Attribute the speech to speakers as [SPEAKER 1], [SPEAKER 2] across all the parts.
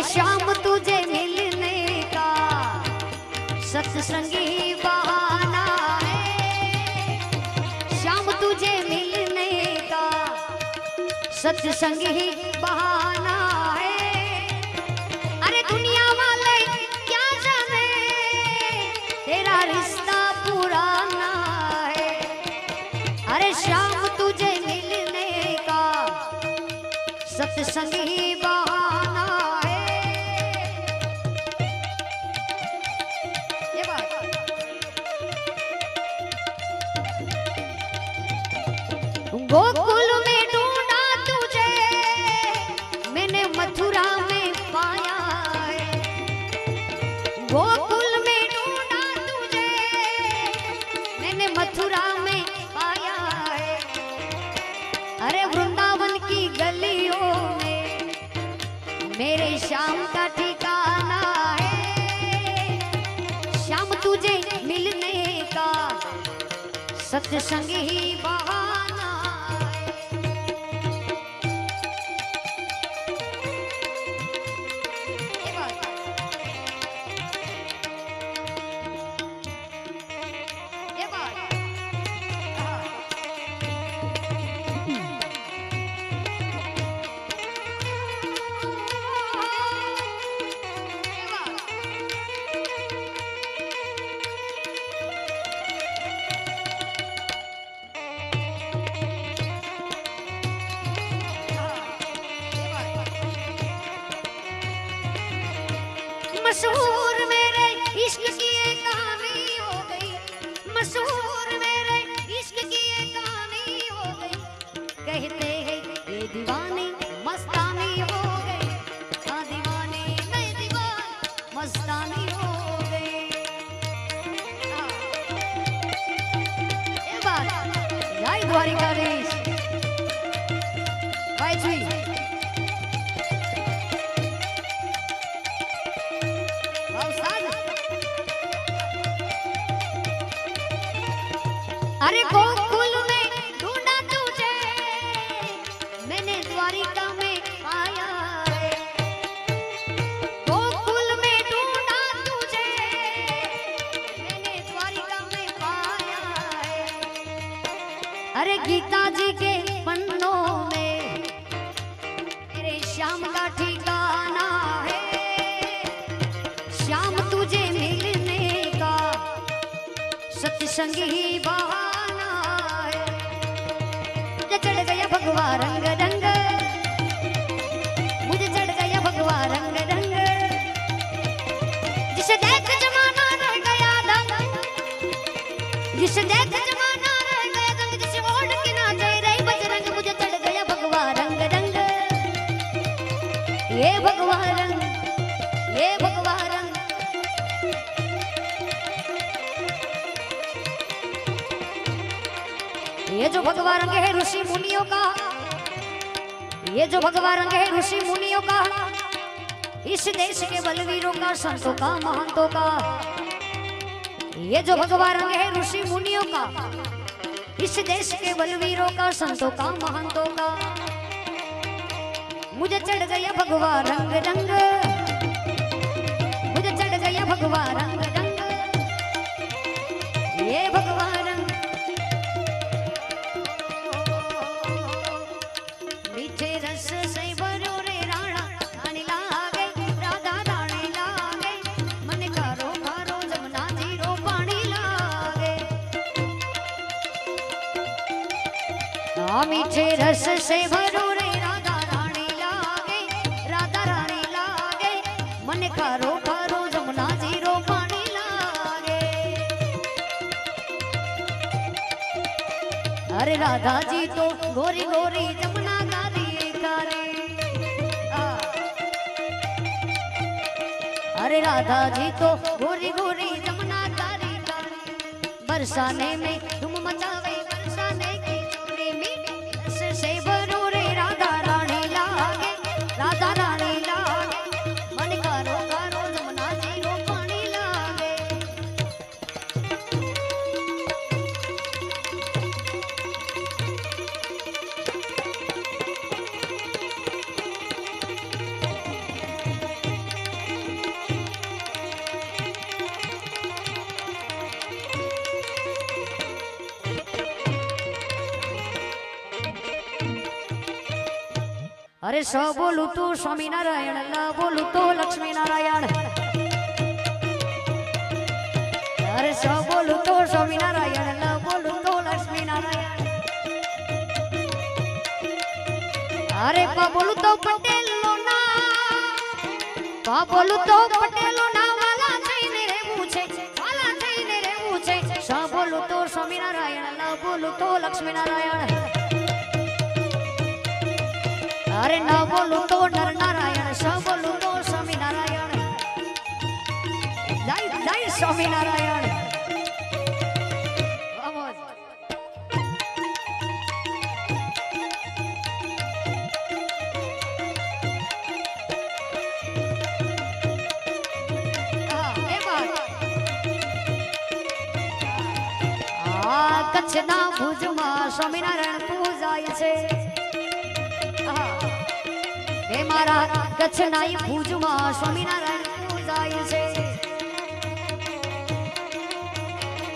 [SPEAKER 1] शाम तुझे मिलने का सत्संगी बहाना है, शाम तुझे मिलने का सत्संगी बहाना है। अरे दुनिया वाले क्या जाने तेरा रिश्ता पुराना है। अरे शाम तुझे मिलने का सत्संगी बहाना है। ये बात गोकुल में ढूंढा तुझे मैंने मथुरा में पाया है। गोकुल में ढूंढा तुझे मैंने मथुरा में पाया है। अरे वृंदावन की गलियों में मेरे श्याम का ठिकाना है। श्याम तुझे मिलने का सत्संगी बहाना है। ये बात ये बात हाँ। मशहूर मेरे इश्क की ये कहानी हो गई, मशहूर मेरे इश्क की ये कहानी हो गई। कहते हैं ये दीवानी मस्तानी हो गई, हाँ दीवानी नहीं दीवानी मस्तानी हो गई। हाँ। ये बात जय द्वारिकाधीश भाई जी। अरे गोकुल में ढूंढा तुझे मैंने द्वारिका में पाया है। गोकुल में ढूंढा तुझे मैंने द्वारिका में पाया है। अरे गीता जी के पन्नों में मेरे श्याम का ठिकाना है। श्याम तुझे मिलने का सत्संगी बहाना है। मुझे चढ़ गया भगवा रंग रंग, मुझे चढ़ गया भगवा रंग रंग। जिसे देख जमाना रह गया दंग, जिसे देख जमाना रह गया दंग। जिसे ओढ़ के ना जाए रही बजरंग, मुझे चढ़ गया भगवा रंग रंग। ये भगवा रंग, ये भगवा रंग। ये जो भगवा रंग है ऋषि मुनियों का, ये जो भगवा रंग है ऋषि मुनियों का, इस देश के बलवीरों का, संतों का, महंतों का। ये जो भगवा रंग है ऋषि मुनियों का, इस देश के बलवीरों का, संतों का, महंतों का। मुझे चढ़ गया भगवा रंग रंग, मुझे चढ़ गया भगवा रंग रंग। ये भगवा रंग मीठे रस से भरो रे राणा रानी लागे, राधा रानी लागे। मन कारो कारो जमुना जीरो पानी लागे। मीठे रस से भरो रे राधा रानी लागे, राधा रानी लागे। मन कारो कारो जमुना जीरो पानी लागे। अरे राधा जी तो गोरी गोरी जमुना गारी गारी। अरे राधा जी तो गोरी गोरी जमुना गारी गारी। बरसाने में धूम मचावे बरसाने की प्रेमी रस से भरो रे राधा रानी लागे, राधा रानी लागे। मन कारो कारो जमुना जीरो पानी लागे। अरे स बोलू तो स्वामीनारायण, ल बोलू तो लक्ष्मी नारायण। अरे स बोलू तो स्वामीनारायण, ल बोलू तो लक्ष्मी नारायण। अरे प बोलू तो पटेल नो ना, प बोलू तो पटेल नो ना, वाला थईने રહેવું છે, વાલા થઈને રહેવું છે। સ બોલू तो स्वामीनारायण, ल बोलू तो लक्ष्मी नारायण। अरे न बोलू तो नर नारायण, स बोलू तो स्वामी नारायण। जय जय स्वामी नारायण। कच्छना भुज में स्वामीनारायण पूजाय छे। हे मारा कच्छना भुज में स्वामीनारायण पूजाय छे।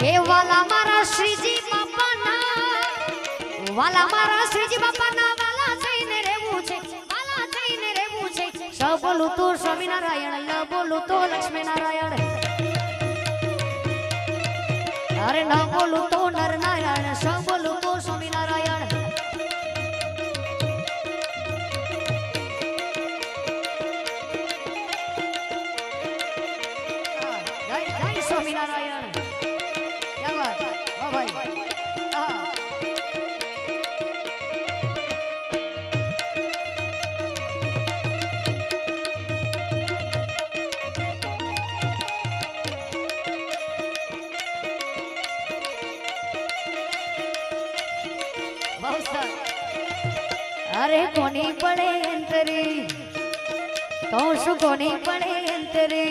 [SPEAKER 1] हे वाला मारा श्रीजी बापा ना, वाला मारा श्रीजी बापा ना, वाला थईने રહેવું છે, वाला थईने રહેવું છે। स बोलू तो स्वामीनारायण, ल बोलू तो लक्ष्मी नारायण। अरे न बोलू तो नर नारायण, स बोलू तो स्वामी नारायण। जय जय स्वामी नारायण। क्या बात है भाई। अरे कोनी पड़े अंतरी, कौशु कोनी पड़े अंतरी।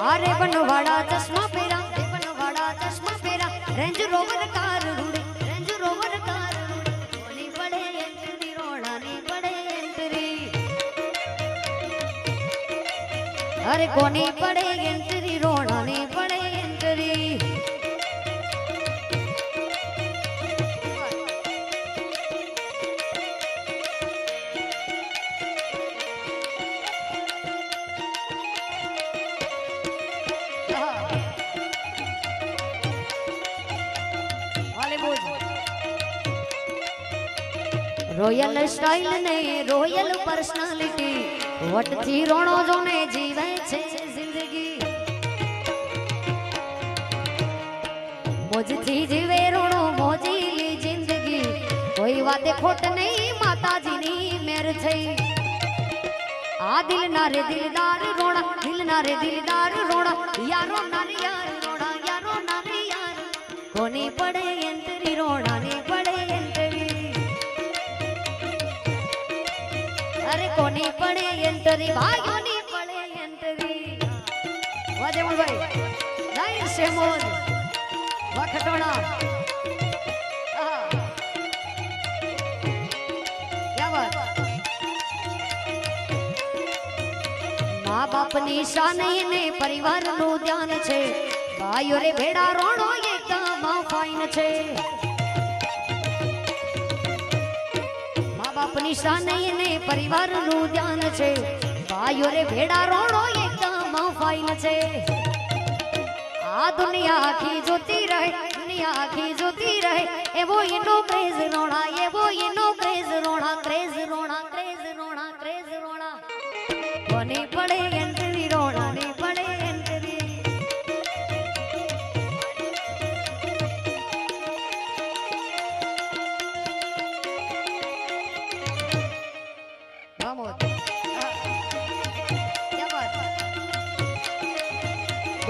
[SPEAKER 1] अरे बनवाड़ा चश्मा पेरा, बनवाड़ा चश्मा पेरा, रेंज रोवर कार रूड़े, रेंज रोवर कार रूड़े। कोनी पड़े अंतरी, रोड़ा नी पड़े अंतरी। अरे कोनी पड़े अंतरी, रोड़ा नी पड़े अंतरी। रोयल स्टाइल ने रोयल पर्सनालिटी, वट थी रोणो जोने जीवे छे जिंदगी। मोज थी जीवे रोणो मोजीली जिंदगी, कोई वाते खोट नहीं माताजी नी मेर छई। आ दिल ना रे दिलदार रोणा, दिल ना रे दिलदार रोणा, यारो ना रे यार रोणा, यारो ना रे यार। कोनी पड़े अंतरी, रोणा नी पड़े अंतरी। अरे कोनी पड़े अंतरी, भाग्यो नी पड़े अंतरी। वाजे मोल भाई, जय शेमोल, वखटोणा। क्या बात। माँ बाप नी शान ने परिवार नु ध्यान छे। भाईओ रे भेड़ा रोणो एकदम फाइन छे। बापनी शाने ने परिवार नु ध्यान छे। भाईओ रे भेड़ा रोणो एकदम फाइन छे। आ दुनिया आखी जोती रहे, दुनिया आखी जोती रहे। एवो इनो क्रेज रोणा, एवो इनो क्रेज रोणा, क्रेज रोणा, क्रेज रोणा, क्रेज रोणा। कोनी पड़े अंतरी, रोणा नी पड़े अंतरी।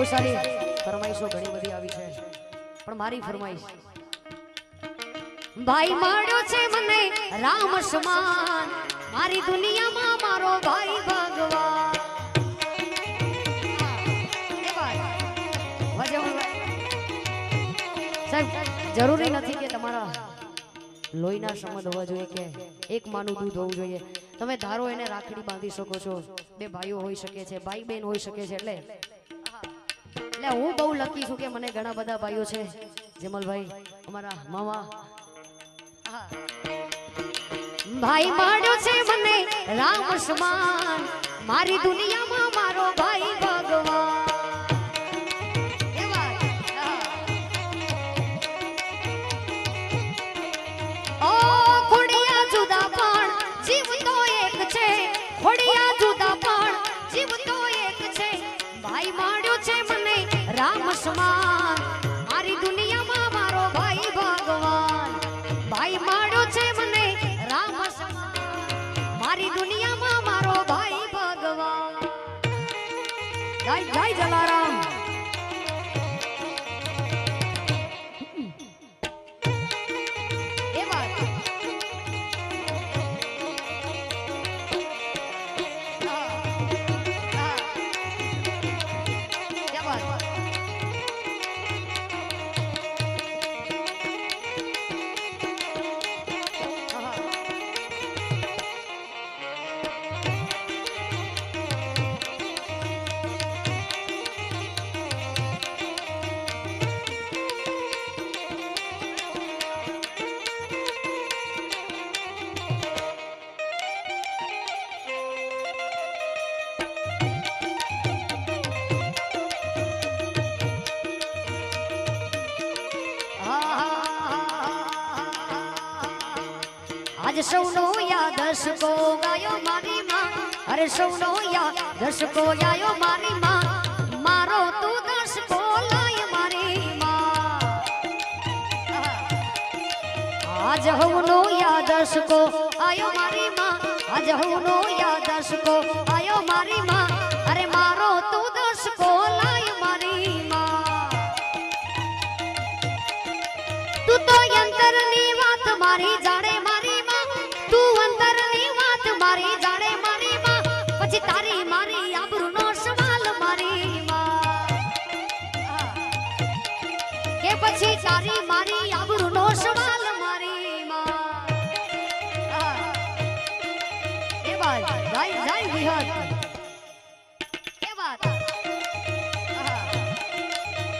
[SPEAKER 1] सारी फरमाइशो घणी बधी आवी छे, पण मारी फरमाइश भाई माड्यो छे मने राम समान, मारी दुनिया में मारो भाई भगवान। साहब जरूरी नहीं कि तमारा लोहीना संबंध होवा જોઈએ કે એક માનું દૂધ હોવું જોઈએ। તમે ધારો એને રાખડી બાંધી શકો છો, બે ભાઈઓ હોઈ શકે છે, ભાઈ બહેન હોઈ શકે છે। એટલે હું બહુ લકી છું કે મને ઘણા બધા ભાઈઓ છે। જમલભાઈ અમારા મામા ભાઈ માડ્યો છે મને રામ સમાન મારી દુનિયામાં મારો ભાઈ ભગવાન એ વાત ઓ ખોડિયા જુદા પણ જીવ તો એક છે ખોડિયા જુદા પણ જીવ તો એક છે ભાઈ માડ્યો છે મને રામ સમાન મારી દુનિયામાં મારો ભાઈ ભગવાન ભાઈ માડ્યો છે મને રામ સમાન મારી દુનિયામાં મારો ભાઈ ભગવાન જય જય જલારામ એ વાત क्या बात आज सौनो या दस को गायो मारी माँ अरे सौनो या दस को आयो मारी माँ मारो तू दस को लाय मारी माँ आज हवनो या दस को आयो मारी माँ आज हवनो या दस को आयो मारी माँ अरे मारो तू दस को लाय मारी माँ तू तो यंत्रनी बात मारी जाने मारी माँ तू अंतरनी बात मारी जाने मारी माँ પછી તારી મારી આબરૂનો સવાલ મારી માँ કે પછી તારી મારી આબરૂનો સવાલ મારી માँ એ વાત જય જય વિહત એ વાત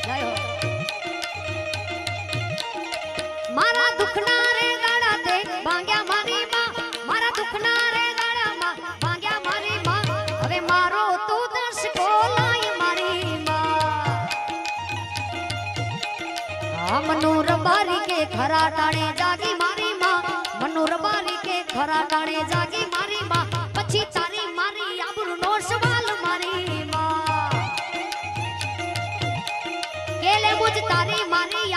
[SPEAKER 1] જય હો મારા દુખના રે દાડા તે ભાંગ્યા મારી માં મારા દુખના રે દાડા માં ભાંગ્યા મારી માં હવે મારો તું દસ કોલાય મારી માં આ મનોર બારી કે ખરા ટાણે જાગી મારી માં મનોર બારી કે ખરા ટાણે જાગી મારી માં પછી તારી મારી આબરૂનો સવાલ મારી માં કેલે મુજ તારી મારી